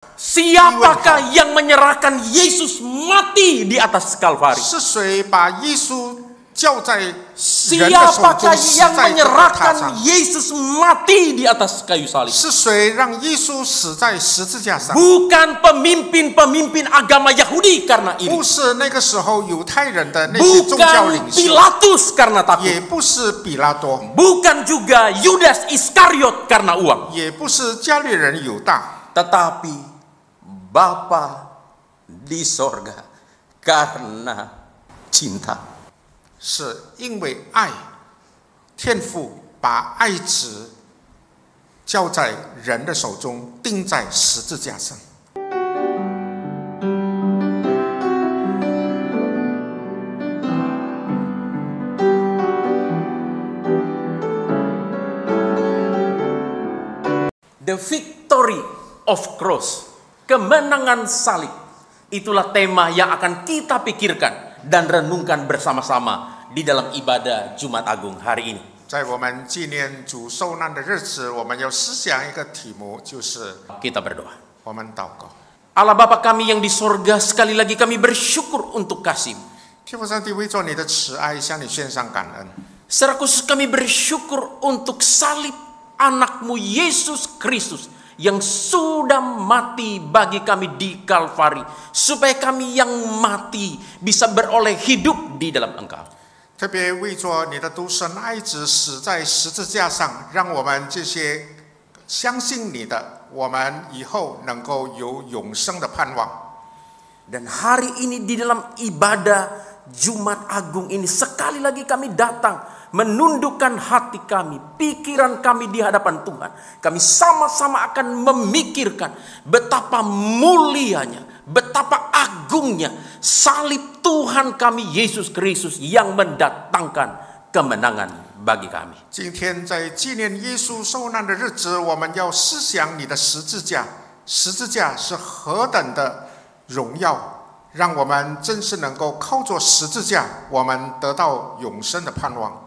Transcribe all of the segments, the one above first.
Siapakah yang menyerahkan Yesus mati di atas Kalvari? Siapakah yang menyerahkan Yesus mati di atas kayu salib? Bukan pemimpin-pemimpin agama Yahudi karena ini. Bukan Pilatus karena takut. Bukan juga Yudas Iskariot karena uang. Tetapi Bapa di sorga karena cinta. 是因为爱，天父把爱子交在人的手中，钉在十字架上。The victory of cross, kemenangan salib, itulah tema yang akan kita pikirkan dan renungkan bersama-sama di dalam ibadah Jumat Agung hari ini. 在我们纪念主受难的日子，我们要思想一个题目，就是 kita berdoa. 我们祷告。 Allah Bapa kami yang di sorga, sekali lagi kami bersyukur untuk kasih. 天父上帝为着你的慈爱向你献上感恩。 Secara khusus kami bersyukur untuk salib anakmu Yesus Kristus yang sudah mati bagi kami di Kalvari, supaya kami yang mati bisa beroleh hidup di dalam Engkau. 特别为着你的独生爱子死在十字架上，让我们这些相信你的，我们以后能够有永生的盼望。 Dan hari ini di dalam ibadah Jumat Agung ini sekali lagi kami datang menundukkan hati kami, pikiran kami di hadapan Tuhan. Kami sama-sama akan memikirkan betapa mulianya, betapa agungnya salib Tuhan kami Yesus Kristus yang mendatangkan kemenangan bagi kami. 今天在纪念耶稣受难的日子，我们要思想你的十字架，十字架是何等的荣耀，让我们真是能够靠着十字架，我们得到永生的盼望。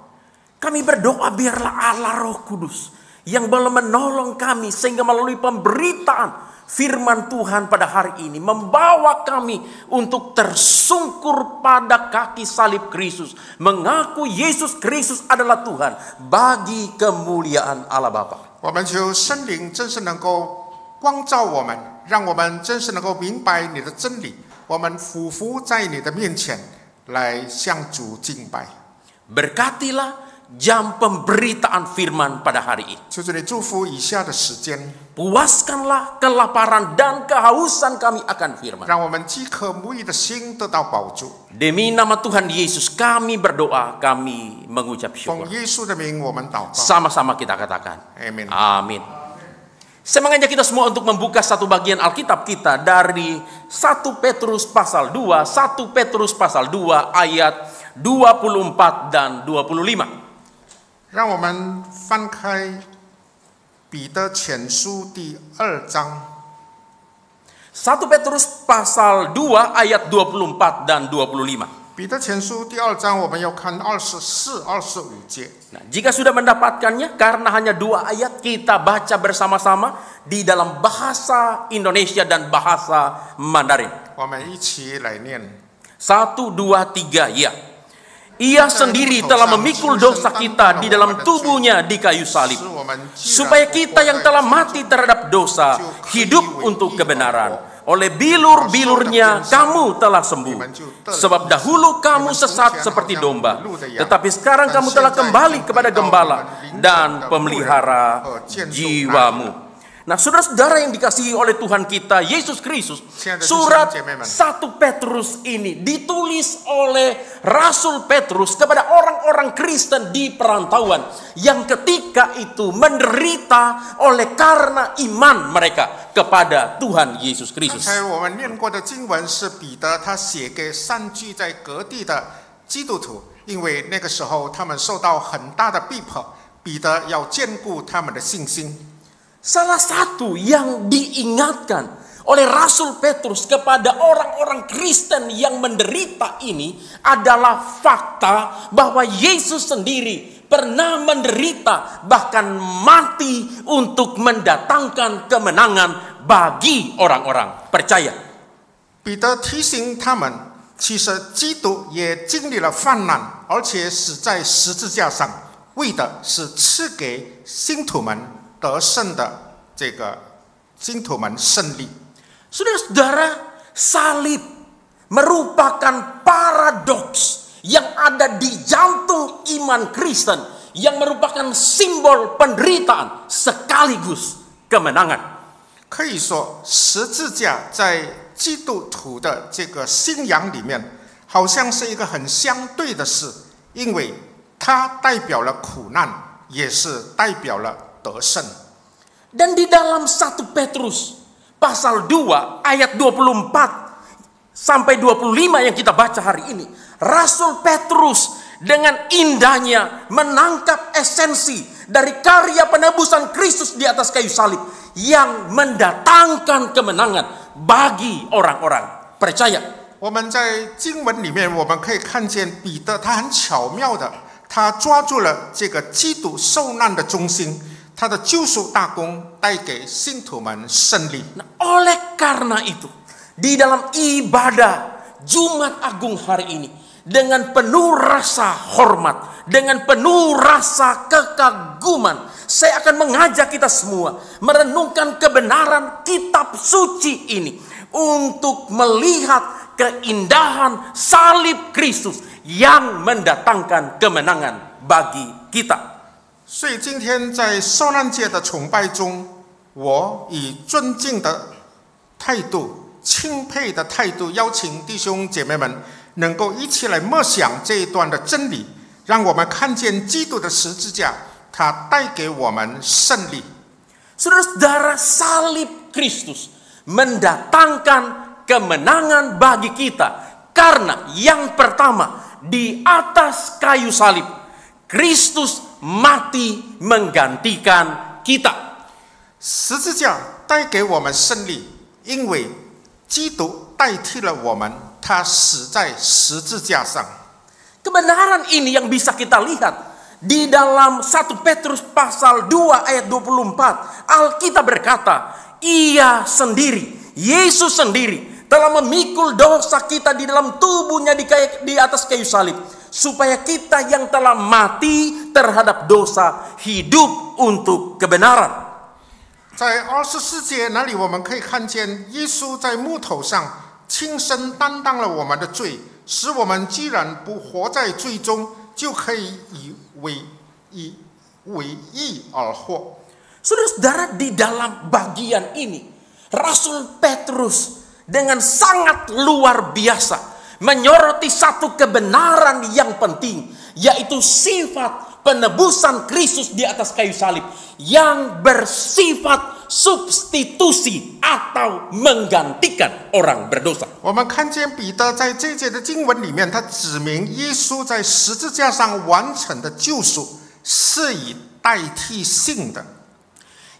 Kami berdoa biarlah Allah Roh Kudus yang boleh menolong kami sehingga melalui pemberitaan firman Tuhan pada hari ini membawa kami untuk tersungkur pada kaki salib Kristus, mengaku Yesus Kristus adalah Tuhan bagi kemuliaan Allah Bapa. 我们求圣灵真是能够光照我们，让我们真是能够明白你的真理，我们俯伏在你的面前来向主敬拜。 Berkatilah jam pemberitaan firman pada hari ini. 求主你祝福以下的时间， Puaskanlah kelaparan dan kehausan kami akan firman. 让我们饥渴慕义的心得到饱足。 Demi nama Tuhan Yesus kami berdoa, kami mengucap 奉 syukur. 耶稣的名，我们祷告。 Sama-sama kita katakan. Amin. Amin. Saya mengajak kita semua untuk membuka satu bagian Alkitab kita dari 1 Petrus pasal 2, 1 Petrus pasal 2 ayat 24 dan 25. 让我们翻开彼得前书第2章。 1 Petrus pasal 2 ayat 24 dan 25. 彼得前书第2章，我们要看24、25节。 Nah, jika sudah mendapatkannya, karena hanya 2 ayat, kita baca bersama-sama di dalam bahasa Indonesia dan bahasa Mandarin. 我们一起来念。 1, 2, 3, ya. Ia sendiri telah memikul dosa kita di dalam tubuhnya di kayu salib, supaya kita yang telah mati terhadap dosa hidup untuk kebenaran. Oleh bilur-bilurnya kamu telah sembuh. Sebab dahulu kamu sesat seperti domba, tetapi sekarang kamu telah kembali kepada gembala dan pemelihara jiwamu. Nah, saudara-saudara yang dikasihi oleh Tuhan kita Yesus Kristus, surat 1 Petrus ini ditulis oleh Rasul Petrus kepada orang-orang Kristen di perantauan yang ketika itu menderita oleh karena iman mereka kepada Tuhan Yesus Kristus. 刚才我们念过的经文是彼得他写给散居在各地的基督徒，因为那个时候他们受到很大的逼迫，彼得要兼顾他们的信心。 Salah satu yang diingatkan oleh Rasul Petrus kepada orang-orang Kristen yang menderita ini adalah fakta bahwa Yesus sendiri pernah menderita bahkan mati untuk mendatangkan kemenangan bagi orang-orang percaya. 彼得提醒他们，其实基督也经历了患难，而且死在十字架上，为的是赐给信徒们得胜的这个信徒们胜利。 Saudara-saudara, salib merupakan paradoks yang ada di jantung iman Kristen, yang merupakan simbol penderitaan sekaligus kemenangan. 可以说，十字架在基督徒的这个信仰里面，好像是一个很相对的事，因为它代表了苦难，也是代表了得胜。 Dan di dalam 1 Petrus pasal 2 ayat 24 sampai 25 yang kita baca hari ini, Rasul Petrus dengan indahnya menangkap esensi dari karya penebusan Kristus di atas kayu salib yang mendatangkan kemenangan bagi orang-orang percaya. 我们在经文里面，我们可以看见彼得他很巧妙的，他抓住了这个基督受难的中心，他的救赎大功带给信徒们胜利。 Nah, oleh karena itu, di dalam ibadah Jumat Agung hari ini, dengan penuh rasa hormat, dengan penuh rasa kekaguman, saya akan mengajak kita semua merenungkan kebenaran kitab suci ini untuk melihat keindahan salib Kristus yang mendatangkan kemenangan bagi kita. 所以今天在受难节的崇拜中，我以尊敬的态度、钦佩的态度，邀请弟兄姐妹们能够一起来默想这一段的真理，让我们看见基督的十字架，它带给我们胜利。 Saudara-saudara, salib Kristus mendatangkan kemenangan bagi kita karena yang pertama, di atas kayu salib Kristus mati menggantikan kita. 十字架带给我们胜利，因为基督代替了我们，他死在十字架上。 Kebenaran ini yang bisa kita lihat di dalam 1 Petrus pasal 2 ayat 24. Alkitab berkata, Ia sendiri, Yesus sendiri telah memikul dosa kita di dalam tubuhnya di atas kayu salib, supaya kita yang telah mati terhadap dosa hidup untuk kebenaran. 在24节那里，我们可以看见耶稣在木头上亲身担当了我们的罪，使我们既然不活在罪中，就可以以为义而活。 Saudara-saudara, di dalam bagian ini Rasul Petrus dengan sangat luar biasa menyoroti satu kebenaran yang penting, yaitu sifat penebusan Kristus di atas kayu salib yang bersifat substitusi atau menggantikan orang berdosa. 我们看见彼得在这节的经文里面，他指明耶稣在十字架上完成的救赎是以代替性的。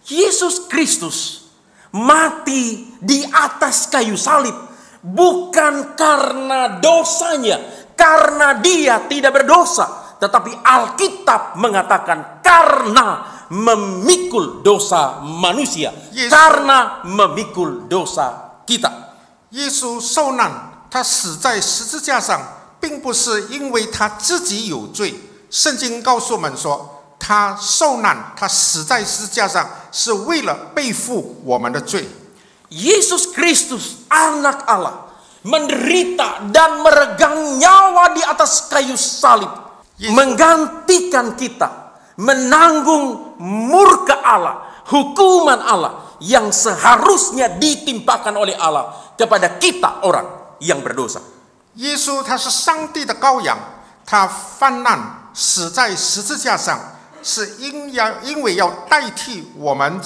Yesus Kristus mati di atas kayu salib bukan karena dosanya, karena dia tidak berdosa, tetapi Alkitab mengatakan karena memikul dosa manusia, karena memikul dosa kita. 耶稣受难，他死在十字架上，并不是因为他自己有罪。圣经告诉我们说，他受难，他死在十字架上，是为了背负我们的罪。 Yesus Kristus, anak Allah, menderita dan meregang nyawa di atas kayu salib, menggantikan kita, menanggung murka Allah, hukuman Allah yang seharusnya ditimpakan oleh Allah kepada kita orang yang berdosa. 耶稣他是上帝的羔羊，他犯难死在十字架上，是因为要代替我们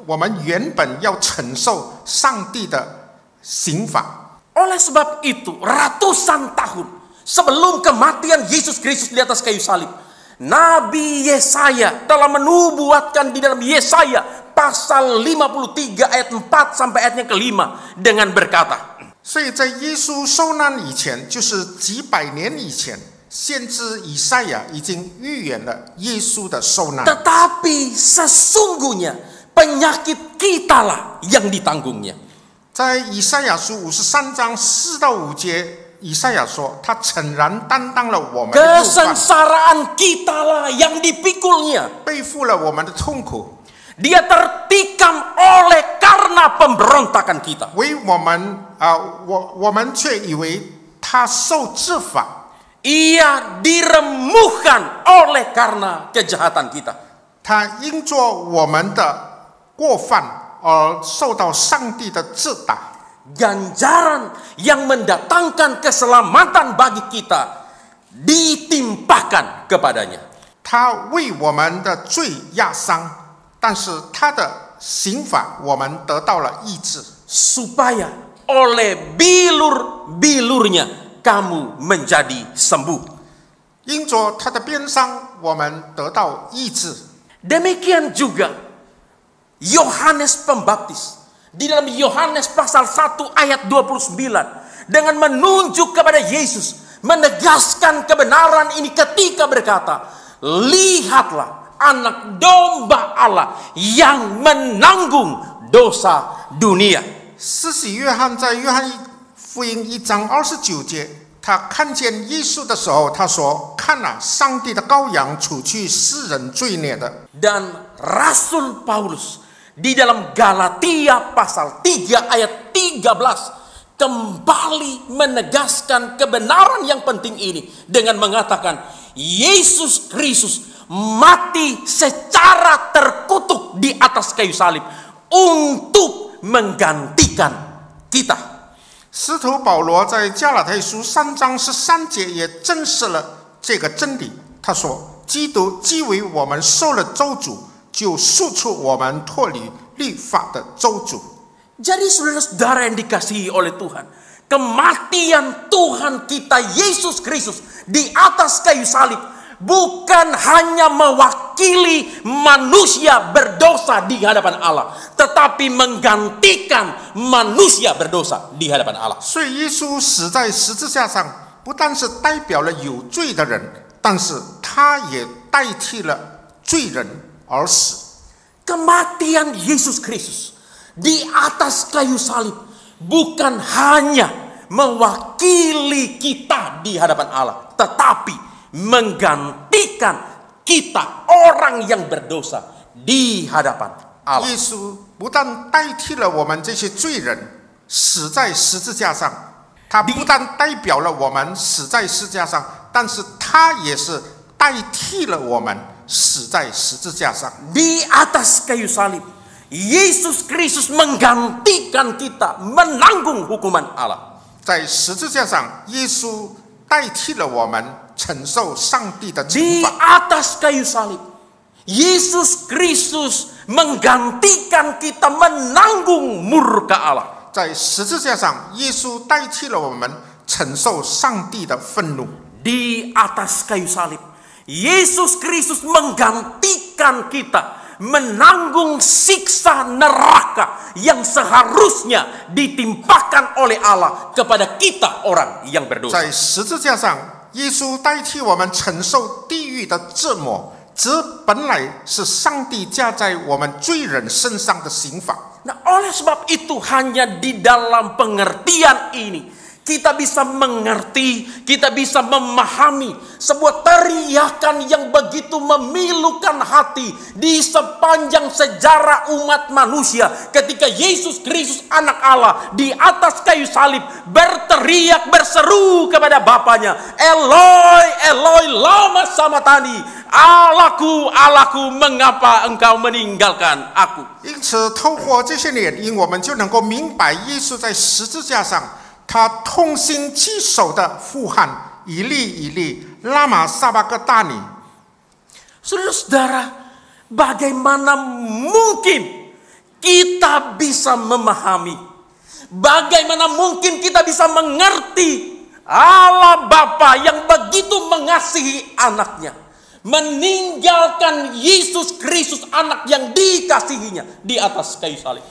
我们原本要承受上帝的刑罚。 Oleh sebab itu, ratusan tahun sebelum kematian Yesus Kristus di atas kayu salib, Nabi Yesaya telah menubuatkan di dalam Yesaya pasal 53 ayat 4 sampai ayatnya ke-5 dengan berkata, 所以在耶稣受难以前，就是几百年以前，先知以赛亚已经预言了耶稣的受难。 tetapi sesungguhnya penyakit kitalah yang ditanggungnya. 在以赛亚书53章4到5节，以赛亚说，他诚然担当了我们的忧患， Kesengsaraan kitalah yang dipikulnya. 背负了我们的痛苦， Dia tertikam oleh karena pemberontakan kita. 为我们我们却以为他受治罚， Ia diremukkan oleh karena kejahatan kita. 他因着我们的过犯而受到上帝的治打。 Ganjaran yang mendatangkan keselamatan bagi kita ditimpakan kepadanya. 他为我们的罪压伤，但是他的刑罚我们得到了医治， Supaya oleh bilur-bilurnya kamu menjadi sembuh. 因着他的鞭伤我们得到医治。 Demikian juga Yohanes Pembaptis di dalam Yohanes pasal 1 ayat 29 dengan menunjuk kepada Yesus, menegaskan kebenaran ini ketika berkata, lihatlah anak domba Allah yang menanggung dosa dunia. 施洗约翰在约翰福音1章29节，他看见耶稣的时候，他说：“看啊，上帝的羔羊，除去世人罪孽的。” Dan Rasul Paulus di dalam Galatia pasal 3 ayat 13 kembali menegaskan kebenaran yang penting ini dengan mengatakan Yesus Kristus mati secara terkutuk di atas kayu salib untuk menggantikan kita. 使徒保罗在加拉太书3章13节也证实了这个真理。他说：“基督既为我们受了咒诅，就赎出我们脱离律法的咒诅。” Jadi saudara-saudara yang dikasihi oleh Tuhan, kematian Tuhan kita Yesus Kristus di atas kayu salib bukan hanya mewakili manusia berdosa di hadapan Allah, tetapi menggantikan manusia berdosa di hadapan Allah. 所以耶稣死在十字架上，不但是代表了有罪的人，但是他也代替了罪人而死。 Kematian Yesus Kristus di atas kayu salib bukan hanya mewakili kita di hadapan Allah, tetapi menggantikan kita orang yang berdosa di hadapan Allah. 耶稣不但代替了我们这些罪人死在十字架上，他不但代表了我们死在十字架上，但是他也是代替了我们死在十字架上。 Di atas kayu salib, Yesus Kristus menggantikan kita menanggung hukuman Allah. 在十字架上，耶稣代替了我们承受上帝的惩 Di 罚。 atas kayu salib, Yesus Kristus menggantikan kita menanggung murka Allah. 在十字架上，耶稣代替了我们承受上帝的愤怒。 Di atas kayu salib, Yesus Kristus menggantikan kita menanggung siksa neraka yang seharusnya ditimpakan oleh Allah kepada kita orang yang berdosa. 在十字架上，耶稣代替我们承受地狱的折磨，这本来是上帝加在我们罪人身上的刑罚。 Nah, oleh sebab itu hanya di dalam pengertian ini kita bisa mengerti, kita bisa memahami sebuah teriakan yang begitu memilukan hati di sepanjang sejarah umat manusia ketika Yesus Kristus anak Allah di atas kayu salib berteriak berseru kepada Bapanya, Eloi, Eloi, lama sabachthani, Allahku, Allahku, mengapa engkau meninggalkan aku? 因此，透过这些原因，我们就能够明白耶稣在十字架上。 他痛心疾首的呼喊，以利以利，拉玛撒巴各大尼。 Saudara-saudara, bagaimana mungkin kita bisa memahami, bagaimana mungkin kita bisa mengerti Allah Bapa yang begitu mengasihi anaknya, meninggalkan Yesus Kristus anak yang dikasihinya di atas kayu salib.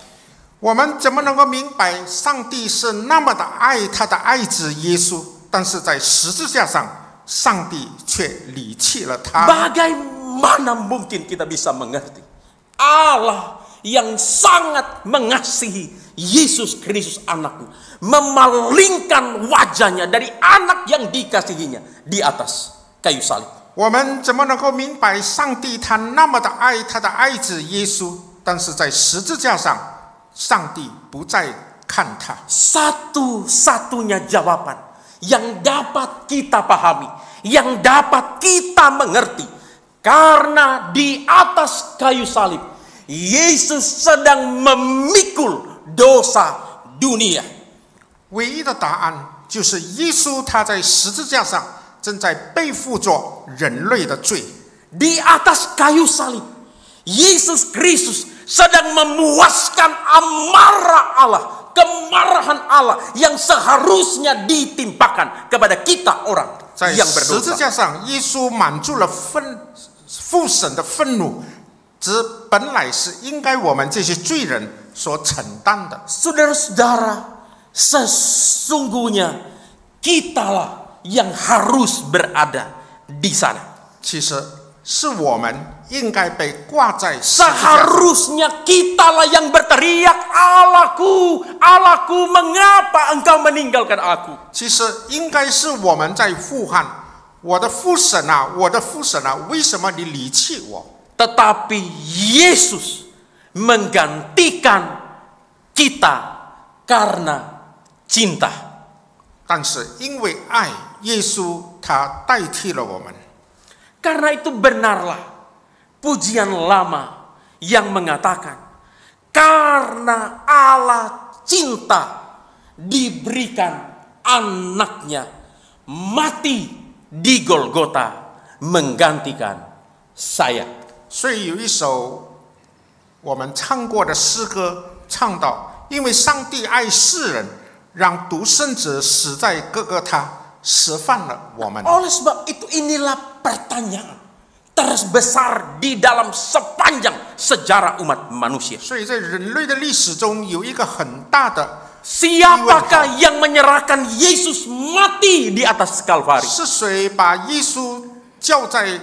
我们怎么能够明白上帝是那么的爱他的爱子耶稣，但是在十字架上，上帝却离弃了他？ Bagaimana mungkin kita bisa mengerti Allah yang sangat mengasihi Yesus Kristus anakku, memalingkan wajahnya dari anak yang dikasihinya di atas kayu salib. 我们怎么能够明白上帝他那么的爱他的爱子耶稣？但是在十字架上，上帝不再看他。 Satu-satunya jawaban yang dapat kita pahami, yang dapat kita mengerti, karena di atas kayu salib Yesus sedang memikul dosa dunia. 唯一的答案就是耶稣他在十字架上正在背负着人类的罪。 Di atas kayu salib Yesus Kristus sedang memuaskan amarah Allah, kemarahan Allah yang seharusnya ditimpakan kepada kita orang 在 yang 十字 berdosa. 架上，耶稣满足了父神的愤怒，这本来是应该我们这些罪人所承担的。 Saudara-saudara, sesungguhnya kitalah yang harus berada di sana. 其实是我们应该被挂在十字架上。 Seharusnya kitalah yang berteriak, Allahku, Allahku, mengapa engkau meninggalkan aku? 其实应该是我们在呼喊：我的父神啊，我的父神啊，为什么你离弃我？ Tetapi Yesus menggantikan kita karena cinta. 但是因为爱，耶稣他代替了我们。 Karena itu benarlah pujian lama yang mengatakan, karena Allah cinta diberikan anaknya mati di Golgota menggantikan saya. 所以有一首我们唱过的诗歌，唱到：因为上帝爱世人，让独生子死在各个他，示范了我们。 Oleh sebab itu inilah pertanyaan terbesar di dalam sepanjang sejarah umat manusia. 所以在人类的历史中有一个很大的 Siapakah yang menyerahkan Yesus mati di atas Kalvari? 是谁把耶稣交在人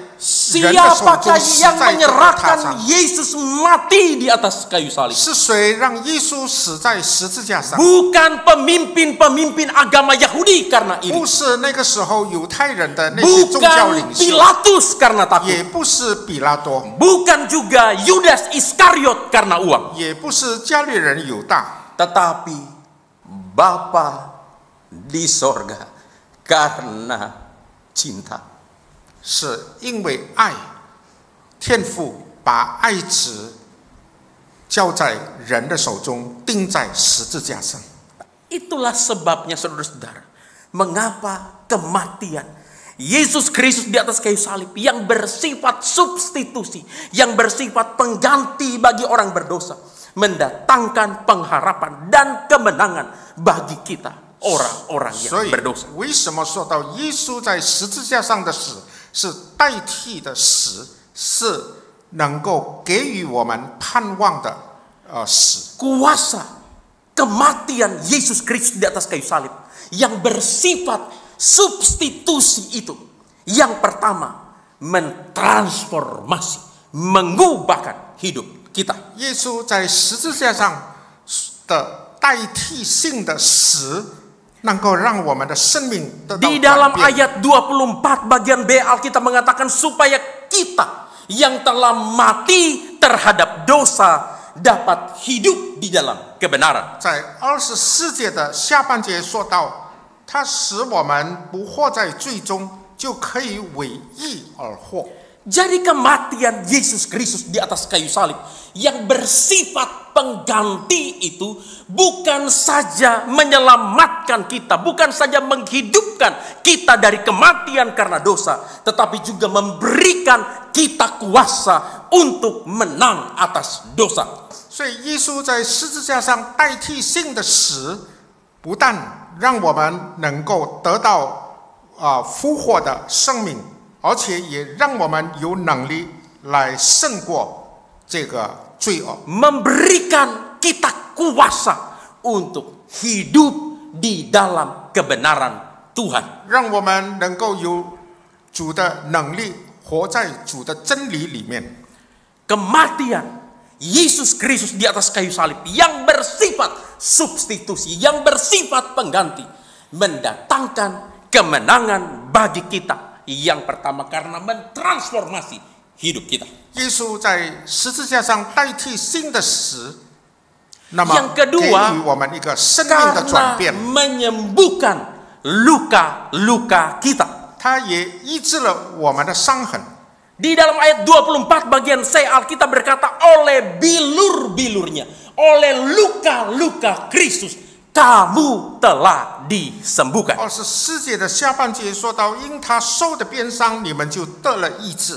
的手 Siapakah 中，死 yang 在各个他 menyerahkan 上？ Yesus mati di atas kayu salib? 是谁让耶稣死在十字架上？ Bukan pemimpin-pemimpin agama Yahudi karena 不 ini. 是那个时候犹太人的那些宗教 Bukan 领袖， Pilatus karena takut. 也不是比拉多， Bukan juga Yudas Iskariot karena uang. 也不是加利人犹大， Tetapi Bapa di sorga karena cinta. 是因为爱，天父把爱子交在人的手中，钉在十字架上。 Itulah sebabnya saudara-saudara, mengapa kematian Yesus Kristus di atas kayu salib yang bersifat substitusi, yang bersifat pengganti bagi orang berdosa, mendatangkan pengharapan dan kemenangan bagi kita orang-orang yang 所以 berdosa. 为什么说到耶稣在十字架上的死是代替的死，是能够给予我们盼望的死？ Kuasa kematian Yesus Kristus di atas kayu salib yang bersifat substitusi itu, yang pertama mentransformasi, mengubahkan hidup kita. 耶稣在十字架上的代替性的死，能够让我们的生命得到 Di dalam 改变。 ayat 24 bagian B Alkitab mengatakan supaya kita yang telah mati terhadap dosa dapat hidup di dalam kebenaran. 在24节的下半节说到，他使我们不活在罪中，就可以为义而活。 Jadi kematian Yesus Kristus di atas kayu salib yang bersifat pengganti itu bukan saja menyelamatkan kita, bukan saja menghidupkan kita dari kematian karena dosa, tetapi juga memberikan kita kuasa untuk menang atas dosa. 所以，耶稣在十字架上代替性的死，不但让我们能够得到复活的生命，而且也让我们有能力来胜过这个罪恶。 Memberikan kita kuasa untuk hidup di dalam kebenaran Tuhan. 让我们能够有主的能力，活在主的真理里面。 Kematian Yesus Kristus di atas kayu salib yang bersifat substitusi, yang bersifat pengganti, mendatangkan kemenangan bagi kita. Yang pertama karena mentransformasi hidup kita. 耶稣在十字架上代替新的死，那么 Yang 给 kedua 予我们一个生命的转 karena 变。 menyembuhkan luka-luka kita. 他也医治了我们的伤痕。 Di dalam ayat 24 bagian C Alkitab berkata, oleh bilur-bilurnya, oleh luka-luka Kristus, kamu telah disembuhkan. 24节的下半节说到，因他受的鞭伤，你们就得了医治。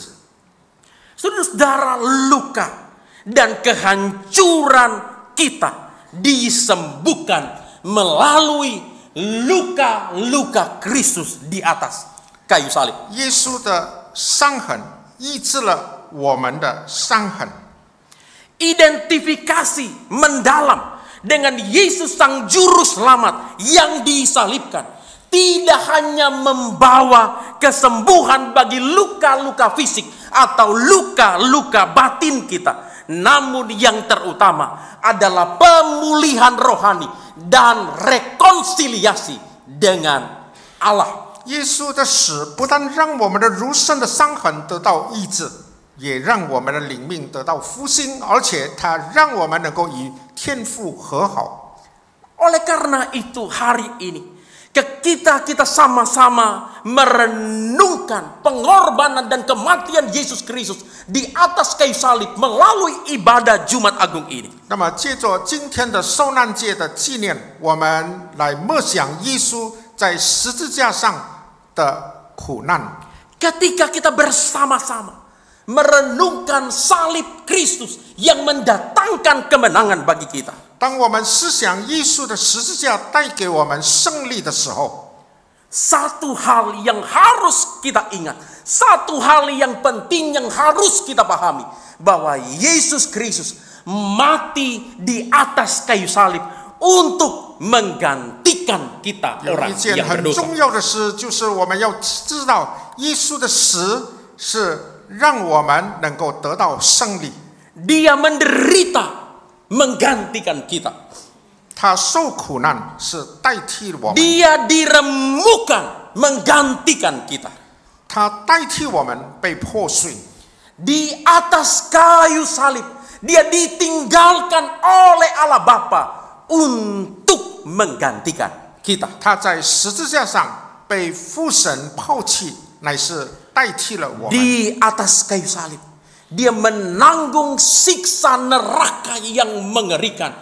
Saudara-saudara, luka dan kehancuran kita disembuhkan melalui luka-luka Kristus di atas kayu salib. 耶稣的伤痕医治了我们的伤痕。 Identifikasi mendalam dengan Yesus Sang Juru Selamat yang disalibkan tidak hanya membawa kesembuhan bagi luka-luka fisik atau luka-luka batin kita, namun yang terutama adalah pemulihan rohani dan rekonsiliasi dengan Allah. 耶稣的死不但让我们的肉身的伤痕得到医治，也让我们的灵命得到复兴，而且它让我们能够与天父和好。 Oleh karena itu hari ini kita sama-sama merenungkan pengorbanan dan kematian Yesus Kristus di atas kayu salib melalui ibadah Jumat Agung ini. 那么，借着今天的受难节的纪念，我们来默想耶稣在十字架上的苦难。 Ketika kita bersama-sama merenungkan salib Kristus yang mendatangkan kemenangan bagi kita. 当我们思想耶稣的十字架带给我们胜利的时候， Satu hal yang harus kita ingat, satu hal yang penting yang harus kita pahami, bahwa Yesus Kristus mati di atas kayu salib untuk menggantikan kita 有 orang 一件 yang 很 berdosa. 重要的事，就是我们要知道耶稣的死是让我们能够得到胜利。 Dia menderita menggantikan kita. 他受苦难是代替我们， Dia diremukkan menggantikan kita. 他代替我们被破碎。 Di atas kayu salib, dia ditinggalkan oleh Allah Bapa untuk menggantikan kita. 他在十字架上被父神抛弃，乃是代替了我们。 Di atas kayu salib, dia menanggung siksa neraka yang mengerikan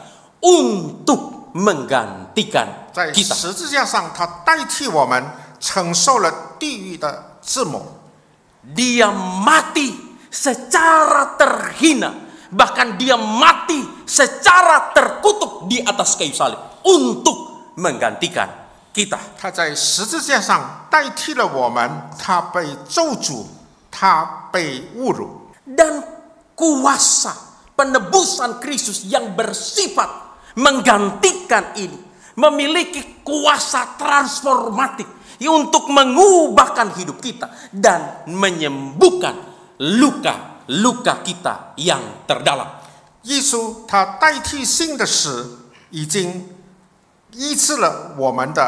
untuk menggantikan 在 kita. 十字架上，他代替我们承受了地狱的折磨。 Dia mati secara terhina, bahkan dia mati secara terkutuk di atas kayu salib untuk menggantikan kita. 他在十字架上代替了我们，他被咒诅，他被侮辱。 Dan kuasa penebusan Kristus yang bersifat menggantikan ini memiliki kuasa transformatif untuk mengubahkan hidup kita dan menyembuhkan luka-luka kita yang terdalam. 耶稣他代替性的死，已经医治了我们的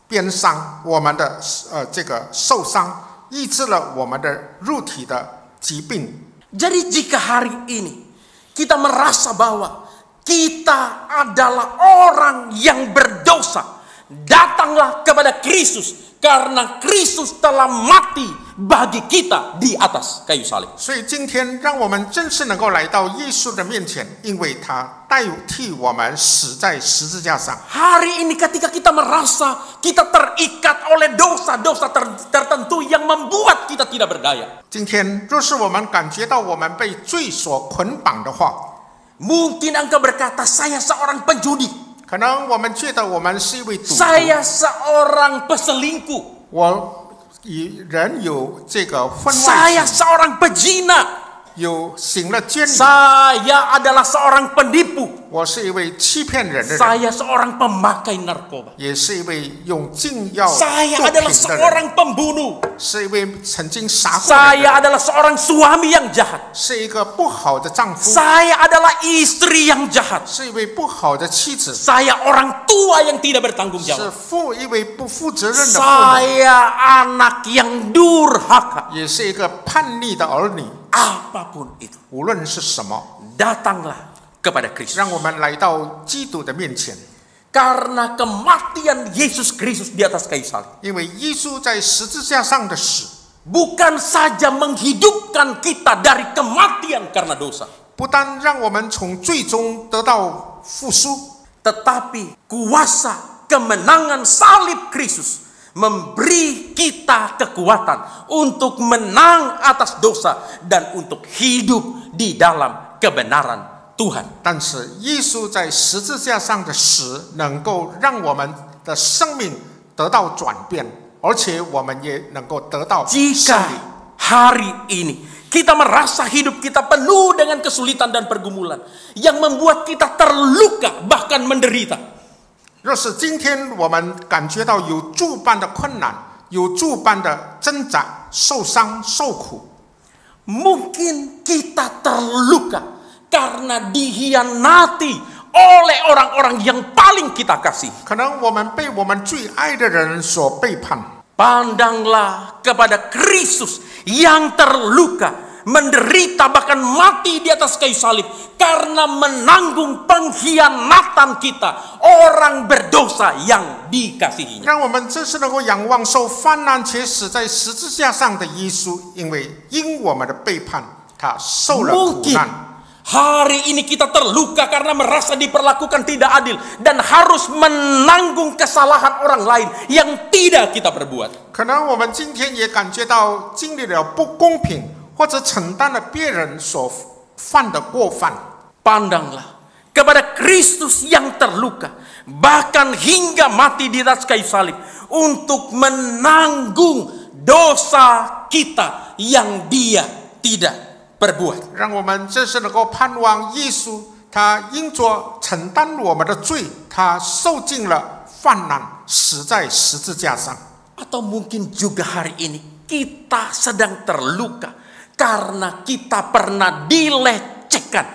鞭伤，我们的这个受伤，医治了我们的肉体的疾病。 Jadi jika hari ini kita merasa bahwa kita adalah orang yang berdosa, datanglah kepada Kristus karena Kristus telah mati bagi kita di atas kayu salib. 所以今天让我们真是能够来到耶稣的面前，因为他代替我们死在十字架上。 Hari ini ketika kita merasa kita terikat oleh dosa-dosa tertentu yang membuat kita tidak berdaya. 今天若是我们感觉到我们被罪所捆绑的话， Mungkin engkau berkata, saya seorang penjudi, 可能我们觉得我们是一位赌徒， saya seorang peselingkuh, 我与人有这个婚外 saya 情， seorang pezina. 有行了奸淫， Saya adalah seorang penipu. 我是一位欺骗人的人， Saya seorang pemakai narkoba. 也是一位用禁药毒 Saya 品 adalah 的人， seorang pembunuh. 是一位曾经杀过人的 Saya 人， adalah seorang suami yang jahat. 是一个不好的丈夫， Saya adalah istri yang jahat. 是一位不好的妻子， Saya orang tua yang tidak bertanggung 是 jawab. 一位不负责任的父母， Saya anak yang durhaka. 也是一个叛逆的儿女。 Apapun itu, 无论是什么， datanglah kepada Kristus. 让我们来到基督的面前， Karena kematian Yesus Kristus di atas kayu salib, 因为耶稣在十字架上的死， bukan saja menghidupkan kita dari kematian karena dosa, 不单让我们从最终得到复苏， tetapi kuasa kemenangan salib Kristus memberi kita kekuatan untuk menang atas dosa dan untuk hidup di dalam kebenaran Tuhan. 但是耶稣在十字架上的死，能够让我们的生命得到转变，而且我们也能够得到胜 Jika 利。 hari ini kita merasa hidup kita penuh dengan kesulitan dan pergumulan yang membuat kita terluka bahkan menderita, 若是今天我们感觉到有诸般的困难，有诸般的挣扎、受伤、受苦， mungkin kita terluka karena dihianati oleh orang-orang yang paling kita kasih. 可能我们被我们最爱的人所背叛。 Pandanglah kepada Kristus yang terluka, menderita bahkan mati di atas kayu salib karena menanggung pengkhianatan kita, orang berdosa yang dikasihinya. 让我们真是能够仰望受患难且死在十字架上的耶稣，因我们的背叛，他受了苦 Mungkin 难。 hari ini kita terluka karena merasa diperlakukan tidak adil dan harus menanggung kesalahan orang lain yang tidak kita perbuat. 可能我们今天也感觉到经历了不公平，或者承担了别人所犯的过犯。 Pandanglah kepada Kristus yang terluka, bahkan hingga mati di atas kayu salib untuk menanggung dosa kita yang Dia tidak perbuat. 让我们真是能够盼望耶稣，他因着承担我们的罪，他受尽了患难，死在十字架上。 Atau mungkin juga hari ini kita sedang terluka karena kita pernah dilecehkan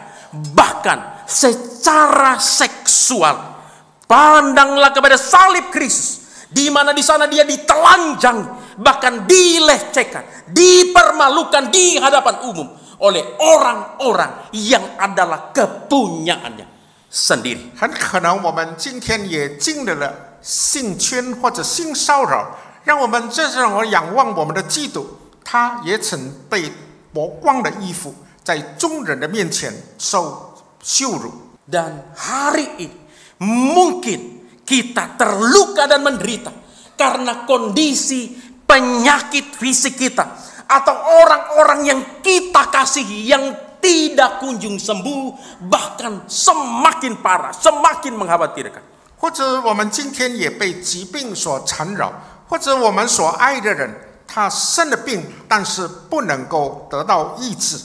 bahkan secara seksual. Pandanglah kepada salib Kristus, di mana di sana Dia ditelanjang, bahkan dilecehkan, dipermalukan di hadapan umum oleh orang-orang yang adalah kepunyaannya sendiri. 很可能我们今天也经历了性侵或者性骚扰，让我们真是能够仰望我们的基督，他也曾被剥光的衣服，在众人的面前受羞辱。 Dan hari ini mungkin kita terluka dan menderita karena kondisi penyakit fisik kita atau orang-orang yang kita kasihi yang tidak kunjung sembuh, bahkan semakin parah, semakin mengkhawatirkan. 或者我们今天也被疾病所缠绕，或者我们所爱的人他生了病，但是不能够得到医治。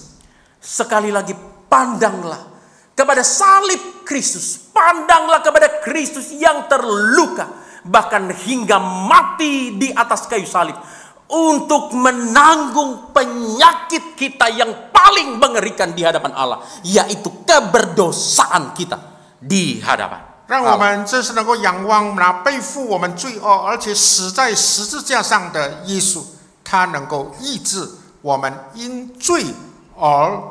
Sekali lagi pandanglah kepada salib Kristus, pandanglah kepada Kristus yang terluka bahkan hingga mati di atas kayu salib untuk menanggung penyakit kita yang paling mengerikan di hadapan Allah, yaitu keberdosaan kita di hadapan 让我们真是能够仰望那背负我们罪恶，而且死在十字架上的耶稣，他能够医治我们因罪而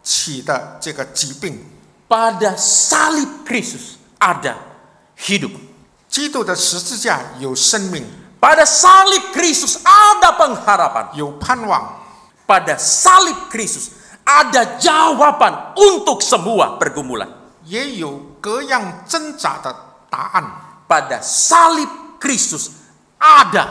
起的这个疾病。 Pada salib Kristus ada hidup. 基督的十字架有生命， Pada salib Kristus ada pengharapan. 有盼望， Pada salib Kristus ada jawaban untuk semua pergumulan. 也有各样挣扎的答案。 Pada salib Kristus ada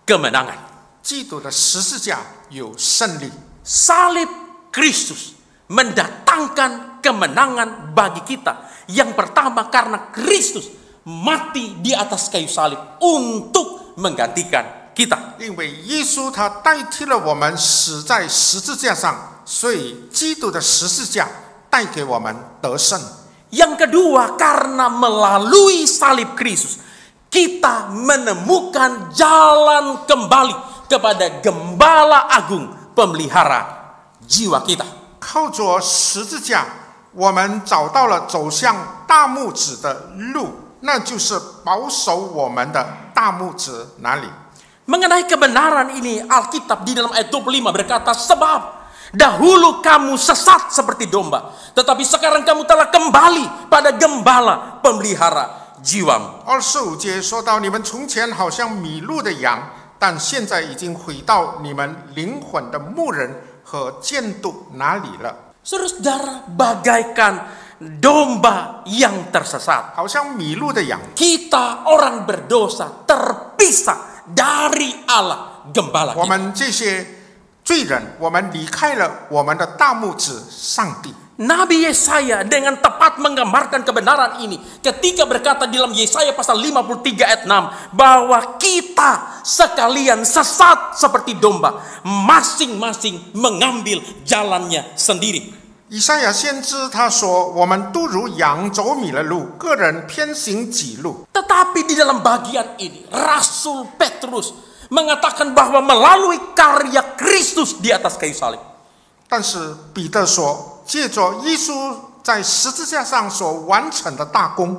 kemenangan. 基督的十字架有胜利， Salib Kristus mendatangkan kemenangan bagi kita. Yang pertama karena Kristus mati di atas kayu salib untuk menggantikan kita. 因为耶稣他代替了我们死在十字架上，所以基督的十字架带给我们得胜。 Yang kedua, karena melalui salib Kristus, kita menemukan jalan kembali kepada Gembala Agung, pemelihara jiwa kita. 靠着十字架，我们找到了走向大牧子的路，那就是保守我们的大牧子哪里？ Mengenai kebenaran ini, Alkitab di dalam ayat 25 berkata, sebab dahulu kamu sesat seperti domba, tetapi sekarang kamu telah kembali pada Gembala, pemelihara jiwamu. 25节说到，你们从前好像迷路的羊，但现在已经回到你们灵魂的牧人和监督哪里了？ Saudara, bagaikan domba yang tersesat. 好像迷路的羊， Kita orang berdosa terpisah dari Allah Gembala 我 kita. 们这些罪人，我们离开了我们的大牧子上帝。 Nabi Yesaya dengan tepat menggambarkan kebenaran ini ketika berkata di dalam Yesaya pasal 53 ayat 6 bahwa kita sekalian sesat seperti domba, masing-masing mengambil jalannya sendiri. 以赛亚先知他说：“我们都如羊走迷了路，个人偏行己路。” Tetapi di dalam bagian ini Rasul Petrus mengatakan bahwa melalui karya Kristus di atas kayu salib, 但是彼得说，借着耶稣在十字架上所完成的大功，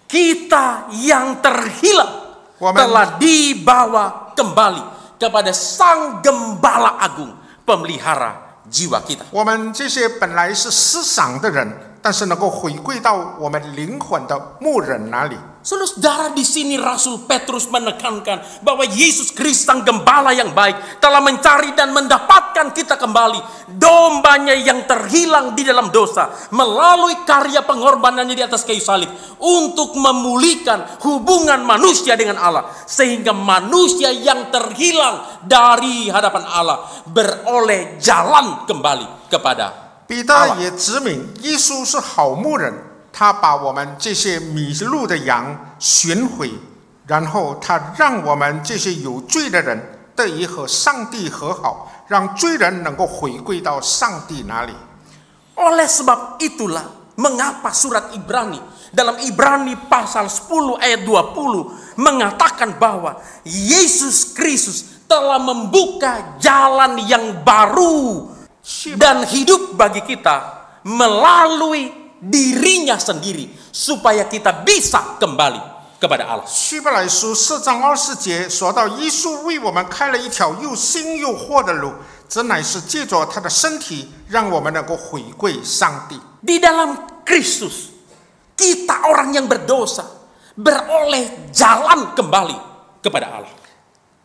kita yang terhilang Wamen. telah dibawa kembali kepada Sang Gembala Agung, pemelihara jiwa kita. 我们这些本来是失丧的人，但是能够回归到我们灵魂的牧人哪里？ Saudara, di sini Rasul Petrus menekankan bahwa Yesus Kristus Sang Gembala yang baik telah mencari dan mendapatkan kita kembali, dombanya yang terhilang di dalam dosa, melalui karya pengorbanannya di atas kayu salib untuk memulihkan hubungan manusia dengan Allah, sehingga manusia yang terhilang dari hadapan Allah beroleh jalan kembali kepada 彼得也指明耶稣是好牧人。 他把我们这些迷路的羊寻回，然后他让我们这些有罪的人得以和上帝和好，让罪人能够回归到上帝那里。 Oleh sebab itulah mengapa surat Ibrani dalam Ibrani pasal 10 ayat 20 mengatakan bahwa Yesus Kristus telah membuka jalan yang baru dan hidup bagi kita melalui dirinya sendiri supaya kita bisa kembali kepada Allah. 希伯来书4章24节说到，耶稣为我们开了一条又新又活的路，这乃是借着他的身体，让我们能够回归上帝。 Di dalam Kristus, kita orang yang berdosa beroleh jalan kembali kepada Allah.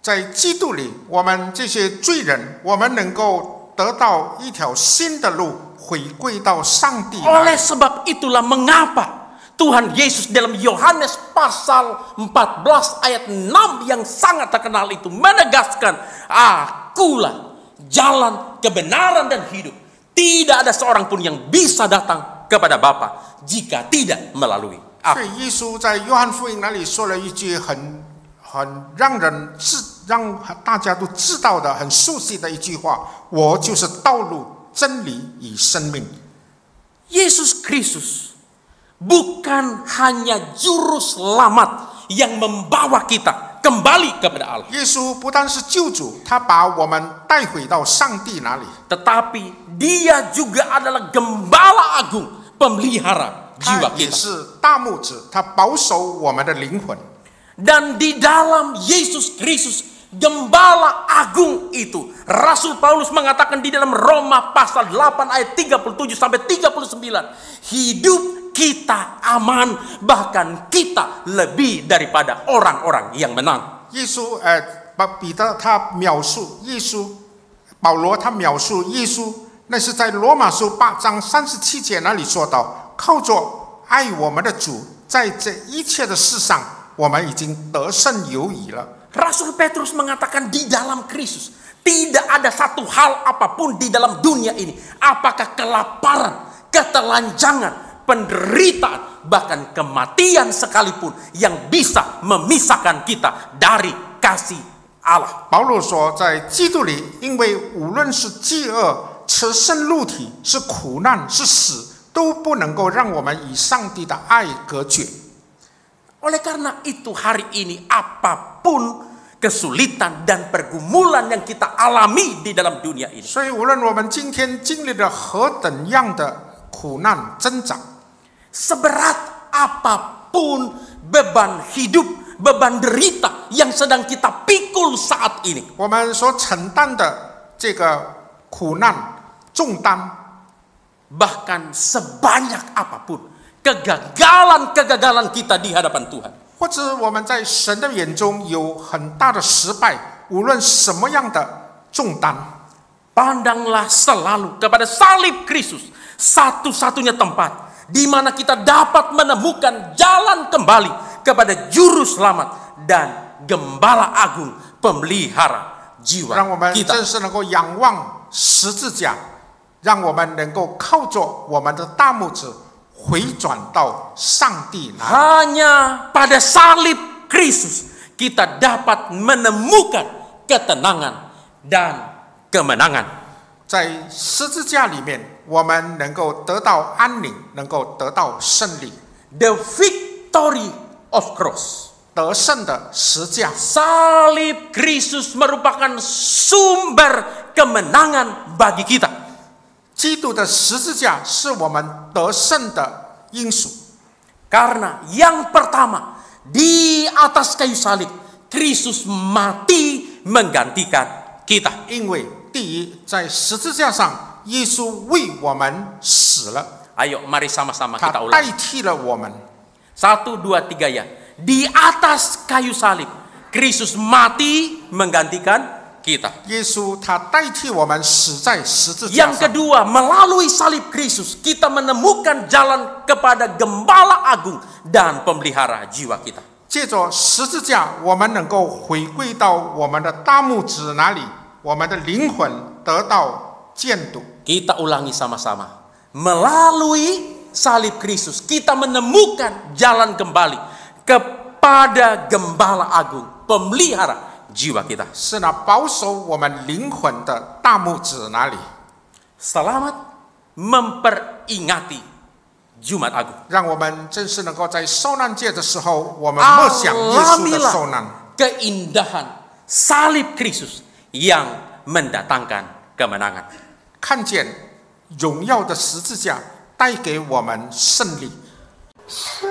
在基督里，我们这些罪人，我们能够得到一条新的路。 回归到上帝。 Oleh sebab itulah mengapa Tuhan Yesus dalam Yohanes pasal 14 ayat 6 yang sangat terkenal itu menegaskan, akulah jalan, kebenaran dan hidup. Tidak ada seorang pun yang bisa datang kepada Bapa jika tidak melalui aku. 所以耶稣在约翰福音那里说了一句很让大家都知道的、很熟悉的一句话：“我就是道路。” 真理与生命。 Yesus Kristus bukan hanya juru selamat yang membawa kita kembali kepada Allah. 耶稣不但是救主，他把我们带回到上帝那里， Tetapi Dia juga adalah Gembala Agung, pemelihara 他 jiwa 也 kita. 是大牧子，他保守我们的灵魂。 Dan di dalam Yesus Kristus Gembala Agung itu, Rasul Paulus mengatakan di dalam Roma pasal 8 ayat 37 sampai 39, hidup kita aman, bahkan kita lebih daripada orang-orang yang menang. 耶稣彼得他描述耶稣，保罗他描述耶稣，那是在罗马书8章37节那里说到，靠着爱我们的主，在这一切的事上，我们已经得胜有余了。 Rasul Petrus mengatakan di dalam Kristus tidak ada satu hal apapun di dalam dunia ini, apakah kelaparan, ketelanjangan, penderitaan, bahkan kematian sekalipun yang bisa memisahkan kita dari kasih Allah. 保罗说，在基督里，因为无论是饥饿、此生肉体是苦难是死，都不能够让我们与上帝的爱隔绝。 Oleh karena itu hari ini apapun kesulitan dan pergumulan yang kita alami di dalam dunia ini, 所以无论我们今天经历了何等样的苦难挣扎， seberat apapun beban hidup, beban derita yang sedang kita pikul saat ini, 我们所承担的这个苦难重担， bahkan sebanyak apapun kegagalan-kegagalan kita di hadapan Tuhan, 或者我们在神的眼中有很大的失败，无论什么样的重担， pandanglah selalu kepada salib Kristus, satu-satunya tempat di mana kita dapat menemukan jalan kembali kepada juru selamat dan gembala agung pemelihara 让 jiwa 我们 kita. 真是能够仰望十字架，让我们能够靠着我们的大拇指回转到上帝那里。 Hanya pada salib Kristus kita dapat menemukan ketenangan dan kemenangan. 在十字架里面，我们能够得到安宁，能够得到胜利。 The victory of cross. 得胜的十架， Salib Kristus merupakan sumber kemenangan bagi kita. 基督的十字架是我们得胜的因素。 Karena yang pertama, di atas kayu salib, Kristus mati menggantikan kita. 因为第一，在十字架上，耶稣为我们死了， Ayo, mari sama-sama 他 kita 代 ulang. 替了我们。 1, 2, 3 ya. Di atas kayu salib, Kristus mati menggantikan kita. 耶稣他代替我们死在十字架 Yang 上。 kedua, melalui salib Kristus, kita menemukan jalan kepada gembala agung dan pemelihara jiwa kita. 借着十字架，我们能够回归到我们的大拇指那里，我们的灵魂得到建筑。 Kita ulangi sama-sama. Melalui salib Kristus, kita menemukan jalan kembali kepada gembala agung, pemelihara jiwa kita. 是那保守我们灵魂的大拇指那里， Selamat memperingati Jumat Agung. 让我们真是能够在受难节的时候，我们默想耶稣的受难。 Keindahan salib Kristus yang mendatangkan kemenangan. 看见荣耀的十字架带给我们胜利。是